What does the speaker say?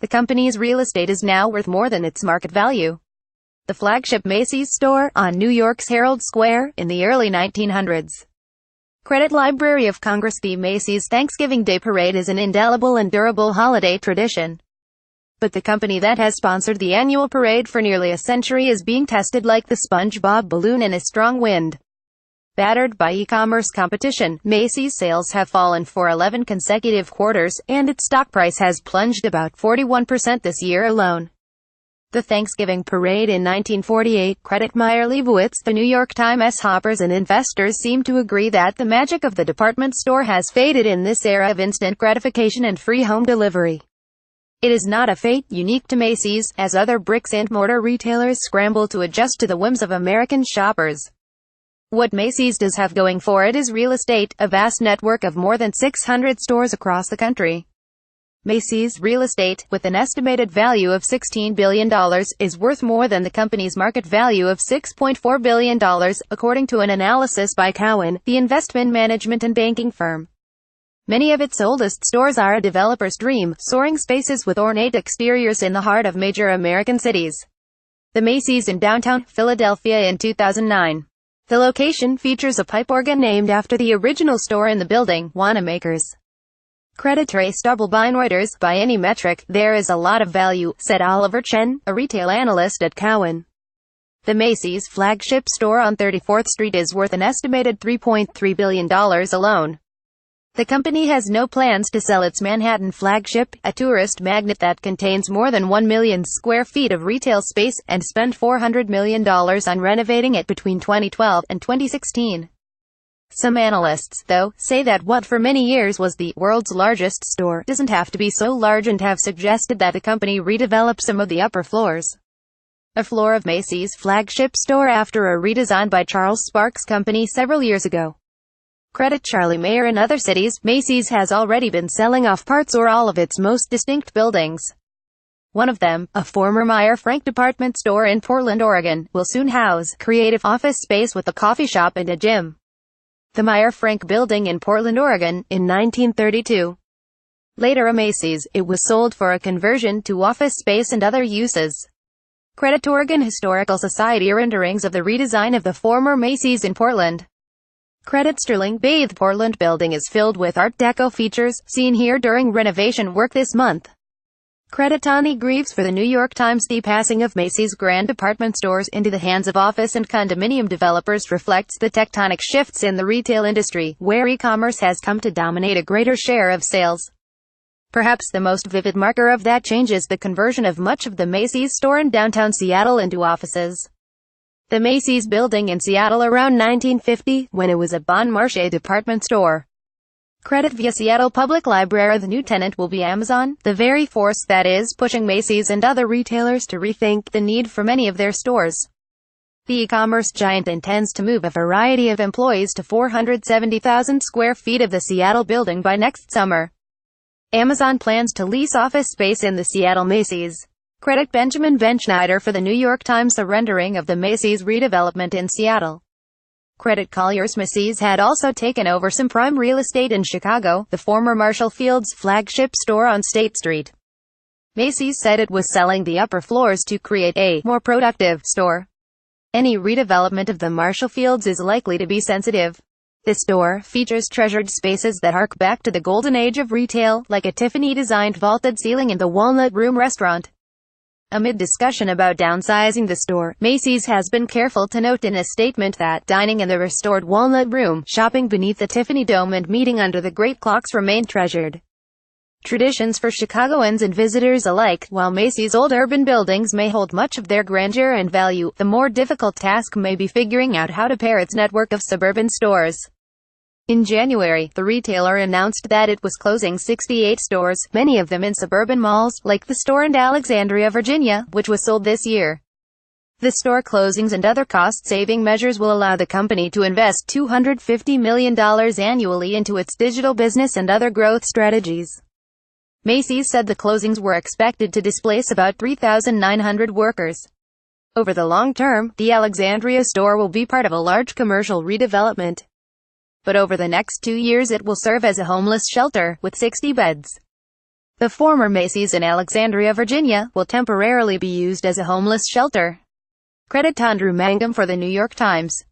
The company's real estate is now worth more than its market value. The flagship Macy's store, on New York's Herald Square, in the early 1900s. Credit Library of Congress. The Macy's Thanksgiving Day Parade is an indelible and durable holiday tradition. But the company that has sponsored the annual parade for nearly a century is being tested like the SpongeBob balloon in a strong wind. Battered by e-commerce competition, Macy's sales have fallen for 11 consecutive quarters, and its stock price has plunged about 41% this year alone. The Thanksgiving Parade in 1948, credit Meyer Leibowitz. The New York Times. Shoppers and investors seem to agree that the magic of the department store has faded in this era of instant gratification and free home delivery. It is not a fate unique to Macy's, as other bricks-and-mortar retailers scramble to adjust to the whims of American shoppers. What Macy's does have going for it is real estate, a vast network of more than 600 stores across the country. Macy's real estate, with an estimated value of $16 billion, is worth more than the company's market value of $6.4 billion, according to an analysis by Cowen, the investment management and banking firm. Many of its oldest stores are a developer's dream, soaring spaces with ornate exteriors in the heart of major American cities. The Macy's in downtown Philadelphia in 2009. The location features a pipe organ named after the original store in the building, Wanamaker's. Credit Trace double by Reuters. By any metric, there is a lot of value, said Oliver Chen, a retail analyst at Cowen. The Macy's flagship store on 34th Street is worth an estimated $3.3 billion alone. The company has no plans to sell its Manhattan flagship, a tourist magnet that contains more than 1 million square feet of retail space, and spend $400 million on renovating it between 2012 and 2016. Some analysts, though, say that what for many years was the world's largest store doesn't have to be so large, and have suggested that the company redevelop some of the upper floors. A floor of Macy's flagship store after a redesign by Charles Sparks Company several years ago. Credit Charlie Mayer. In other cities, Macy's has already been selling off parts or all of its most distinct buildings. One of them, a former Meyer Frank department store in Portland, Oregon, will soon house creative office space with a coffee shop and a gym. The Meyer Frank building in Portland, Oregon, in 1932. Later a Macy's, it was sold for a conversion to office space and other uses. Credit Oregon Historical Society. Renderings of the redesign of the former Macy's in Portland. Credit Sterling Bay. The Portland building is filled with Art Deco features, seen here during renovation work this month. Credit Tawny Greaves. For the New York Times. The passing of Macy's grand department stores into the hands of office and condominium developers reflects the tectonic shifts in the retail industry, where e-commerce has come to dominate a greater share of sales. Perhaps the most vivid marker of that change is the conversion of much of the Macy's store in downtown Seattle into offices. The Macy's building in Seattle around 1950, when it was a Bon Marché department store. Credit via Seattle Public Library. The new tenant will be Amazon, the very force that is pushing Macy's and other retailers to rethink the need for many of their stores. The e-commerce giant intends to move a variety of employees to 470,000 square feet of the Seattle building by next summer. Amazon plans to lease office space in the Seattle Macy's. Credit Benjamin Benschneider. For the New York Times. A rendering of the Macy's redevelopment in Seattle. Credit Colliers. Macy's had also taken over some prime real estate in Chicago, the former Marshall Field's flagship store on State Street. Macy's said it was selling the upper floors to create a more productive store. Any redevelopment of the Marshall Fields is likely to be sensitive. This store features treasured spaces that hark back to the golden age of retail, like a Tiffany-designed vaulted ceiling in the Walnut Room restaurant. Amid discussion about downsizing the store, Macy's has been careful to note in a statement that dining in the restored Walnut Room, shopping beneath the Tiffany Dome, and meeting under the Great Clocks remain treasured traditions for Chicagoans and visitors alike. While Macy's old urban buildings may hold much of their grandeur and value, the more difficult task may be figuring out how to pair its network of suburban stores. In January, the retailer announced that it was closing 68 stores, many of them in suburban malls, like the store in Alexandria, Virginia, which was sold this year. The store closings and other cost-saving measures will allow the company to invest $250 million annually into its digital business and other growth strategies. Macy's said the closings were expected to displace about 3,900 workers. Over the long term, the Alexandria store will be part of a large commercial redevelopment. But over the next 2 years it will serve as a homeless shelter, with 60 beds. The former Macy's in Alexandria, Virginia, will temporarily be used as a homeless shelter, will temporarily be used as a homeless shelter. Credit Andrew Mangum for the New York Times.